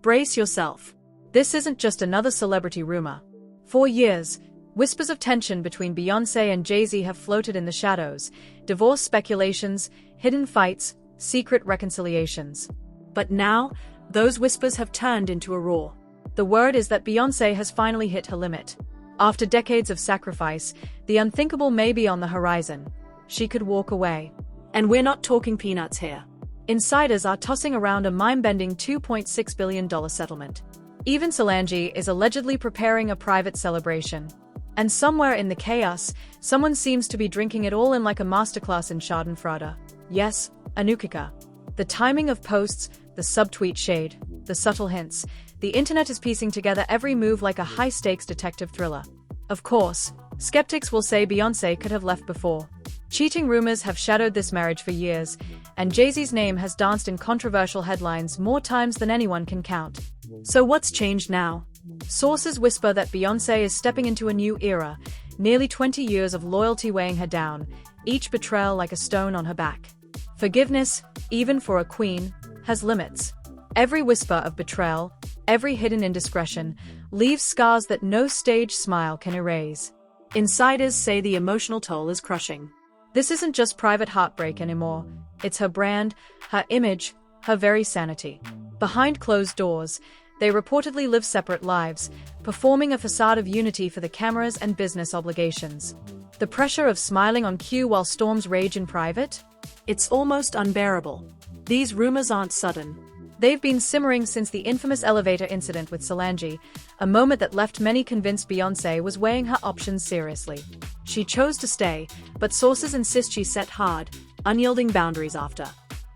Brace yourself. This isn't just another celebrity rumor. For years, whispers of tension between Beyoncé and Jay-Z have floated in the shadows, divorce speculations, hidden fights, secret reconciliations. But now, those whispers have turned into a roar. The word is that Beyoncé has finally hit her limit. After decades of sacrifice, the unthinkable may be on the horizon. She could walk away. And we're not talking peanuts here. Insiders are tossing around a mind-bending $2.6 billion settlement. Even Solange is allegedly preparing a private celebration. And somewhere in the chaos, someone seems to be drinking it all in like a masterclass in schadenfreude. Yes, Anukika. The timing of posts, the subtweet shade, the subtle hints. The internet is piecing together every move like a high-stakes detective thriller. Of course, skeptics will say Beyoncé could have left before. Cheating rumors have shadowed this marriage for years, and Jay-Z's name has danced in controversial headlines more times than anyone can count. So what's changed now? Sources whisper that Beyoncé is stepping into a new era, nearly 20 years of loyalty weighing her down, each betrayal like a stone on her back. Forgiveness, even for a queen, has limits. Every whisper of betrayal, every hidden indiscretion, leaves scars that no stage smile can erase. Insiders say the emotional toll is crushing. This isn't just private heartbreak anymore. It's her brand, her image, her very sanity. Behind closed doors, they reportedly live separate lives, performing a facade of unity for the cameras and business obligations. The pressure of smiling on cue while storms rage in private? It's almost unbearable. These rumors aren't sudden. They've been simmering since the infamous elevator incident with Solange, a moment that left many convinced Beyoncé was weighing her options seriously. She chose to stay, but sources insist she set hard, unyielding boundaries after.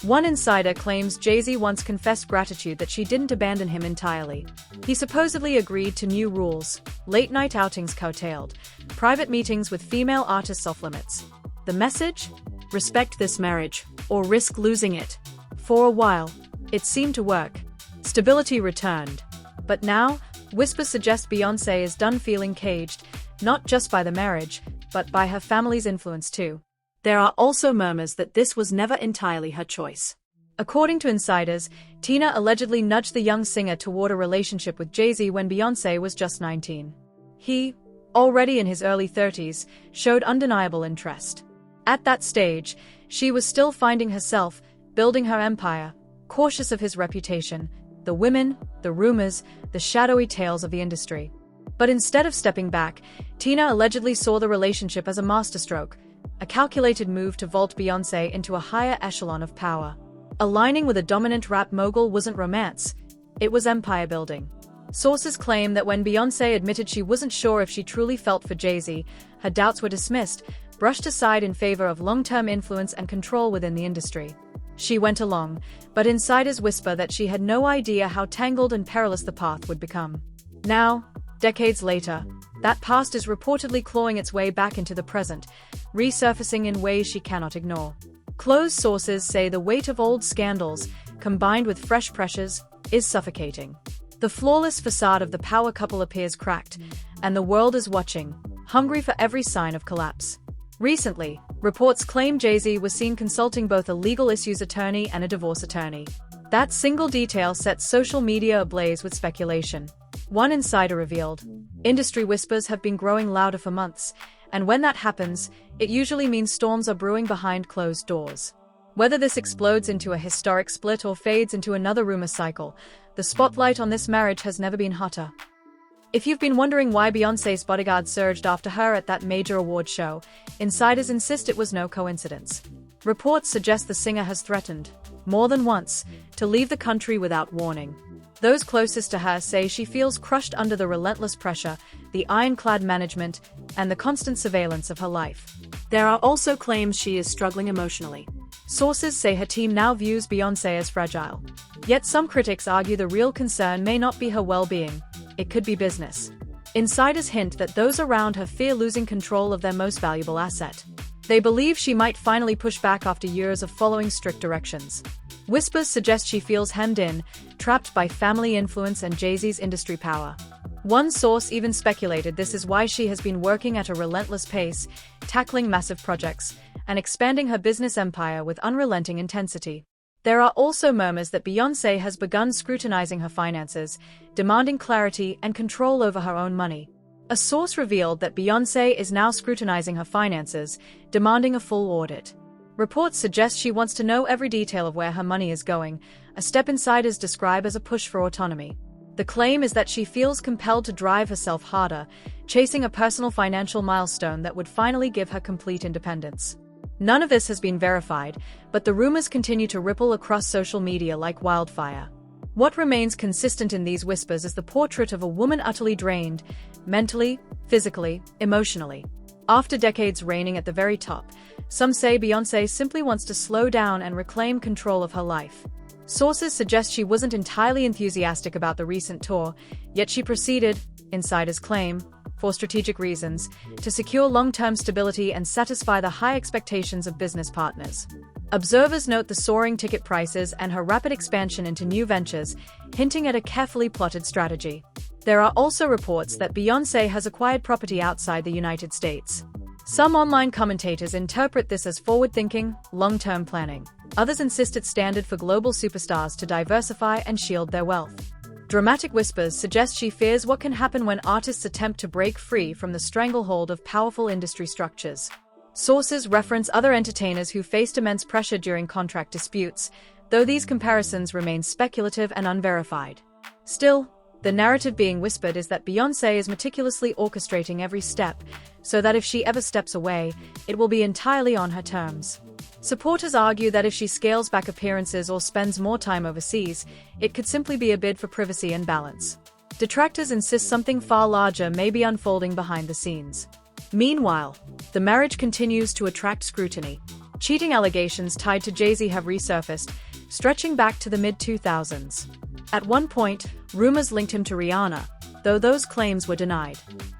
One insider claims Jay-Z once confessed gratitude that she didn't abandon him entirely. He supposedly agreed to new rules, late-night outings curtailed, private meetings with female artists off-limits. The message? Respect this marriage, or risk losing it. For a while, it seemed to work. Stability returned. But now, whispers suggest Beyoncé is done feeling caged, not just by the marriage, but by her family's influence too. There are also murmurs that this was never entirely her choice. According to insiders, Tina allegedly nudged the young singer toward a relationship with Jay-Z when Beyoncé was just 19. He, already in his early 30s, showed undeniable interest. At that stage, she was still finding herself, building her empire, cautious of his reputation, the women, the rumors, the shadowy tales of the industry. But instead of stepping back, Tina allegedly saw the relationship as a masterstroke, a calculated move to vault Beyoncé into a higher echelon of power. Aligning with a dominant rap mogul wasn't romance, it was empire building. Sources claim that when Beyoncé admitted she wasn't sure if she truly felt for Jay-Z, her doubts were dismissed, brushed aside in favor of long-term influence and control within the industry. She went along, but insiders whisper that she had no idea how tangled and perilous the path would become. Now, decades later, that past is reportedly clawing its way back into the present, resurfacing in ways she cannot ignore. Close sources say the weight of old scandals, combined with fresh pressures, is suffocating. The flawless facade of the power couple appears cracked, and the world is watching, hungry for every sign of collapse. Recently, reports claim Jay-Z was seen consulting both a legal issues attorney and a divorce attorney. That single detail sets social media ablaze with speculation. One insider revealed, industry whispers have been growing louder for months, and when that happens, it usually means storms are brewing behind closed doors. Whether this explodes into a historic split or fades into another rumor cycle, the spotlight on this marriage has never been hotter. If you've been wondering why Beyoncé's bodyguard surged after her at that major award show, insiders insist it was no coincidence. Reports suggest the singer has threatened, more than once, to leave the country without warning. Those closest to her say she feels crushed under the relentless pressure, the ironclad management, and the constant surveillance of her life. There are also claims she is struggling emotionally. Sources say her team now views Beyoncé as fragile. Yet some critics argue the real concern may not be her well-being. It could be business. Insiders hint that those around her fear losing control of their most valuable asset. They believe she might finally push back after years of following strict directions. Whispers suggest she feels hemmed in, trapped by family influence and Jay-Z's industry power. One source even speculated this is why she has been working at a relentless pace, tackling massive projects, and expanding her business empire with unrelenting intensity. There are also murmurs that Beyoncé has begun scrutinizing her finances, demanding clarity and control over her own money. A source revealed that Beyoncé is now scrutinizing her finances, demanding a full audit. Reports suggest she wants to know every detail of where her money is going, a step insiders describe as a push for autonomy. The claim is that she feels compelled to drive herself harder, chasing a personal financial milestone that would finally give her complete independence. None of this has been verified, but the rumors continue to ripple across social media like wildfire. What remains consistent in these whispers is the portrait of a woman utterly drained, mentally, physically, emotionally. After decades reigning at the very top, some say Beyoncé simply wants to slow down and reclaim control of her life. Sources suggest she wasn't entirely enthusiastic about the recent tour, yet she proceeded, insiders claim, for strategic reasons, to secure long-term stability and satisfy the high expectations of business partners. Observers note the soaring ticket prices and her rapid expansion into new ventures, hinting at a carefully plotted strategy. There are also reports that Beyoncé has acquired property outside the United States. Some online commentators interpret this as forward-thinking, long-term planning. Others insist it's standard for global superstars to diversify and shield their wealth. Dramatic whispers suggest she fears what can happen when artists attempt to break free from the stranglehold of powerful industry structures. Sources reference other entertainers who faced immense pressure during contract disputes, though these comparisons remain speculative and unverified. Still, the narrative being whispered is that Beyoncé is meticulously orchestrating every step, so that if she ever steps away, it will be entirely on her terms. Supporters argue that if she scales back appearances or spends more time overseas, it could simply be a bid for privacy and balance. Detractors insist something far larger may be unfolding behind the scenes. Meanwhile, the marriage continues to attract scrutiny. Cheating allegations tied to Jay-Z have resurfaced, stretching back to the mid-2000s. At one point, rumors linked him to Rihanna, though those claims were denied.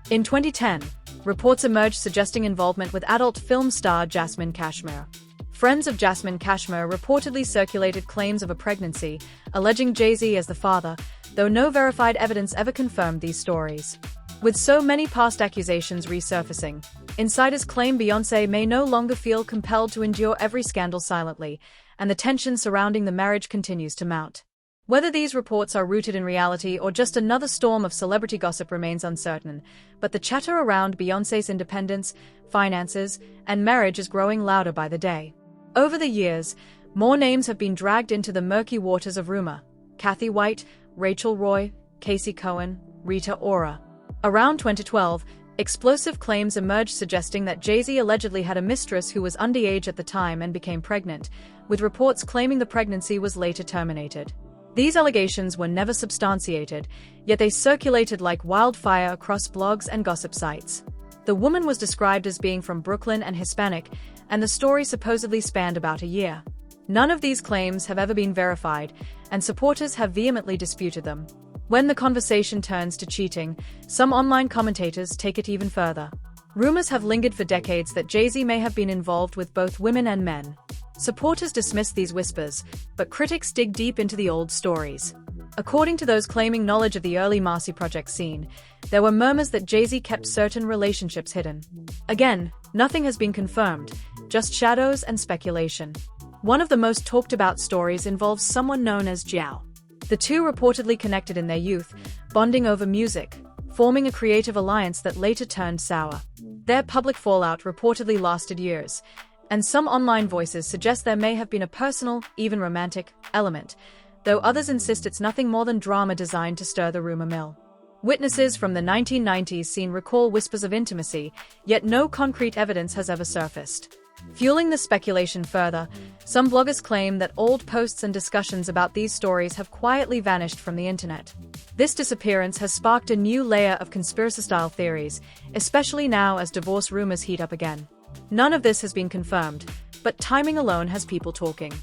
In 2010, reports emerged suggesting involvement with adult film star Jasmine Cashmere. Friends of Jasmine Cashmere reportedly circulated claims of a pregnancy, alleging Jay-Z as the father, though no verified evidence ever confirmed these stories. With so many past accusations resurfacing, insiders claim Beyoncé may no longer feel compelled to endure every scandal silently, and the tension surrounding the marriage continues to mount. Whether these reports are rooted in reality or just another storm of celebrity gossip remains uncertain, but the chatter around Beyoncé's independence, finances, and marriage is growing louder by the day. Over the years, more names have been dragged into the murky waters of rumor: Kathy White, Rachel Roy, Casey Cohen, Rita Ora. Around 2012, explosive claims emerged suggesting that Jay-Z allegedly had a mistress who was underage at the time and became pregnant, with reports claiming the pregnancy was later terminated. These allegations were never substantiated, yet they circulated like wildfire across blogs and gossip sites. The woman was described as being from Brooklyn and Hispanic, and the story supposedly spanned about a year. None of these claims have ever been verified, and supporters have vehemently disputed them. When the conversation turns to cheating, some online commentators take it even further. Rumors have lingered for decades that Jay-Z may have been involved with both women and men. Supporters dismiss these whispers, but critics dig deep into the old stories. According to those claiming knowledge of the early Marcy Project scene, there were murmurs that Jay-Z kept certain relationships hidden. Again, nothing has been confirmed, just shadows and speculation. One of the most talked about stories involves someone known as Jiao. The two reportedly connected in their youth, bonding over music, forming a creative alliance that later turned sour. Their public fallout reportedly lasted years, and some online voices suggest there may have been a personal, even romantic, element, though others insist it's nothing more than drama designed to stir the rumor mill. Witnesses from the 1990s scene recall whispers of intimacy, yet no concrete evidence has ever surfaced. Fueling the speculation further, some bloggers claim that old posts and discussions about these stories have quietly vanished from the internet. This disappearance has sparked a new layer of conspiracy-style theories, especially now as divorce rumors heat up again. None of this has been confirmed, but timing alone has people talking.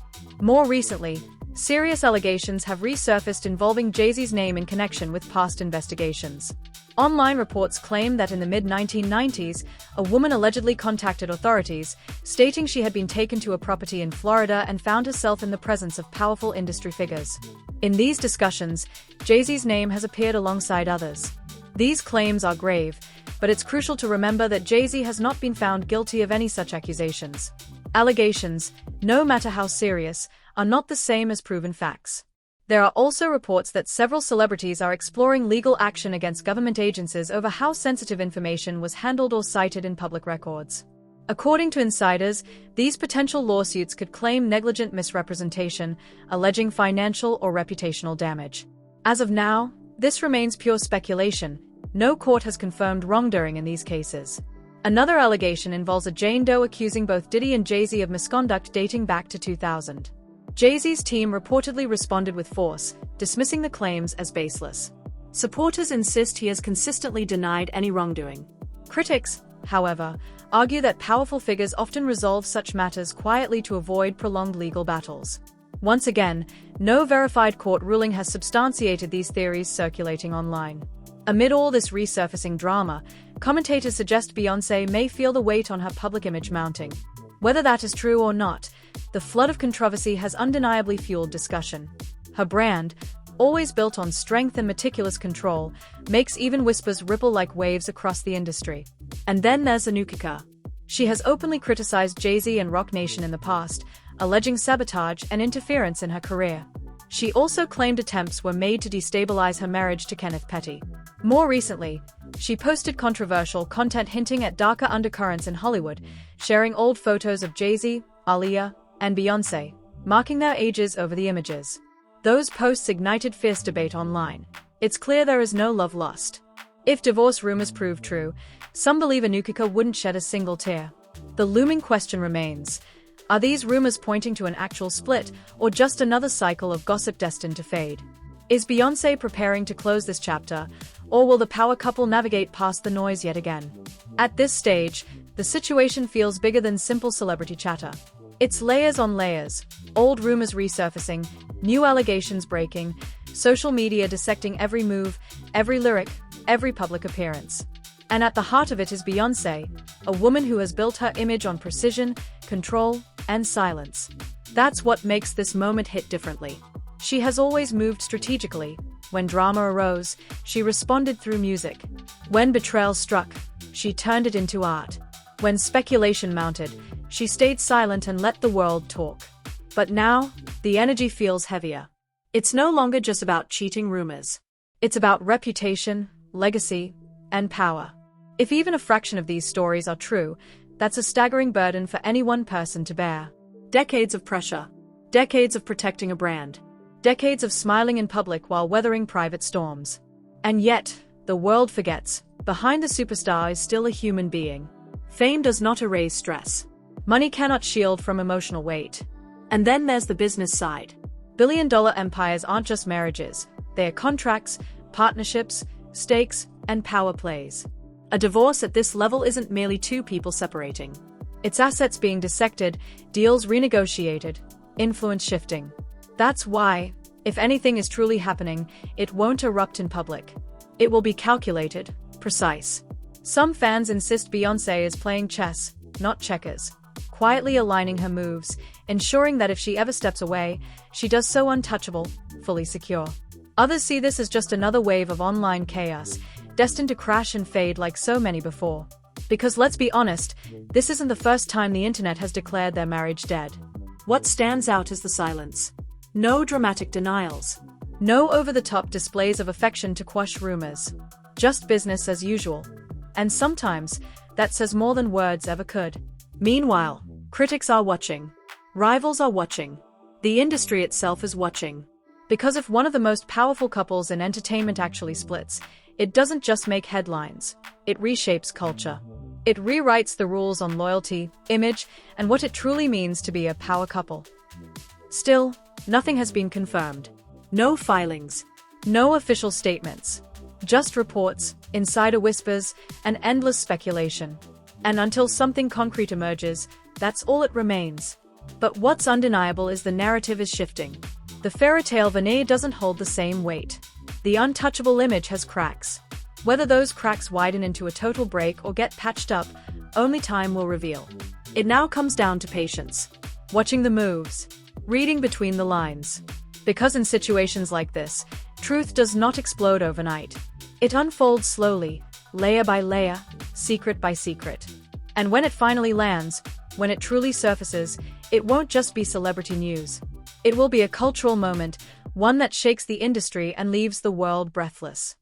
More recently, serious allegations have resurfaced involving Jay-Z's name in connection with past investigations. Online reports claim that in the mid-1990s, a woman allegedly contacted authorities, stating she had been taken to a property in Florida and found herself in the presence of powerful industry figures. In these discussions, Jay-Z's name has appeared alongside others. These claims are grave, but it's crucial to remember that Jay-Z has not been found guilty of any such accusations. Allegations, no matter how serious, are not the same as proven facts. There are also reports that several celebrities are exploring legal action against government agencies over how sensitive information was handled or cited in public records. According to insiders, these potential lawsuits could claim negligent misrepresentation, alleging financial or reputational damage. As of now, this remains pure speculation. No court has confirmed wrongdoing in these cases. Another allegation involves a Jane Doe accusing both Diddy and Jay-Z of misconduct dating back to 2000. Jay-Z's team reportedly responded with force, dismissing the claims as baseless. Supporters insist he has consistently denied any wrongdoing. Critics, however, argue that powerful figures often resolve such matters quietly to avoid prolonged legal battles. Once again, no verified court ruling has substantiated these theories circulating online. Amid all this resurfacing drama, commentators suggest Beyoncé may feel the weight on her public image mounting. Whether that is true or not, the flood of controversy has undeniably fueled discussion. Her brand, always built on strength and meticulous control, makes even whispers ripple like waves across the industry. And then there's Untold. She has openly criticized Jay-Z and Roc Nation in the past, alleging sabotage and interference in her career. She also claimed attempts were made to destabilize her marriage to Kenneth Petty. More recently, she posted controversial content hinting at darker undercurrents in Hollywood, sharing old photos of Jay-Z, Aaliyah, and Beyoncé, marking their ages over the images. Those posts ignited fierce debate online. It's clear there is no love lost. If divorce rumors prove true, some believe Untold wouldn't shed a single tear. The looming question remains: are these rumors pointing to an actual split, or just another cycle of gossip destined to fade? Is Beyoncé preparing to close this chapter, or will the power couple navigate past the noise yet again? At this stage, the situation feels bigger than simple celebrity chatter. It's layers on layers, old rumors resurfacing, new allegations breaking, social media dissecting every move, every lyric, every public appearance. And at the heart of it is Beyoncé, a woman who has built her image on precision, control, and silence. That's what makes this moment hit differently. She has always moved strategically. When drama arose, she responded through music. When betrayal struck, she turned it into art. When speculation mounted, she stayed silent and let the world talk. But now, the energy feels heavier. It's no longer just about cheating rumors. It's about reputation, legacy, and power. If even a fraction of these stories are true, that's a staggering burden for any one person to bear. Decades of pressure. Decades of protecting a brand. Decades of smiling in public while weathering private storms. And yet, the world forgets, behind the superstar is still a human being. Fame does not erase stress. Money cannot shield from emotional weight. And then there's the business side. Billion-dollar empires aren't just marriages. They are contracts, partnerships, stakes, and power plays. A divorce at this level isn't merely two people separating. It's assets being dissected, deals renegotiated, influence shifting. That's why, if anything is truly happening, it won't erupt in public. It will be calculated, precise. Some fans insist Beyoncé is playing chess, not checkers, quietly aligning her moves, ensuring that if she ever steps away, she does so untouchable, fully secure. Others see this as just another wave of online chaos, destined to crash and fade like so many before. Because let's be honest, this isn't the first time the internet has declared their marriage dead. What stands out is the silence. No dramatic denials. No over-the-top displays of affection to quash rumors. Just business as usual. And sometimes, that says more than words ever could. Meanwhile, critics are watching. Rivals are watching. The industry itself is watching. Because if one of the most powerful couples in entertainment actually splits, it doesn't just make headlines. It reshapes culture. It rewrites the rules on loyalty, image, and what it truly means to be a power couple. Still, nothing has been confirmed. No filings. No official statements. Just reports, insider whispers, and endless speculation. And until something concrete emerges, that's all it remains. But what's undeniable is the narrative is shifting. The fairy tale veneer doesn't hold the same weight. The untouchable image has cracks. Whether those cracks widen into a total break or get patched up, only time will reveal. It now comes down to patience. Watching the moves. Reading between the lines. Because in situations like this, truth does not explode overnight. It unfolds slowly, layer by layer, secret by secret. And when it finally lands, when it truly surfaces, it won't just be celebrity news. It will be a cultural moment, one that shakes the industry and leaves the world breathless.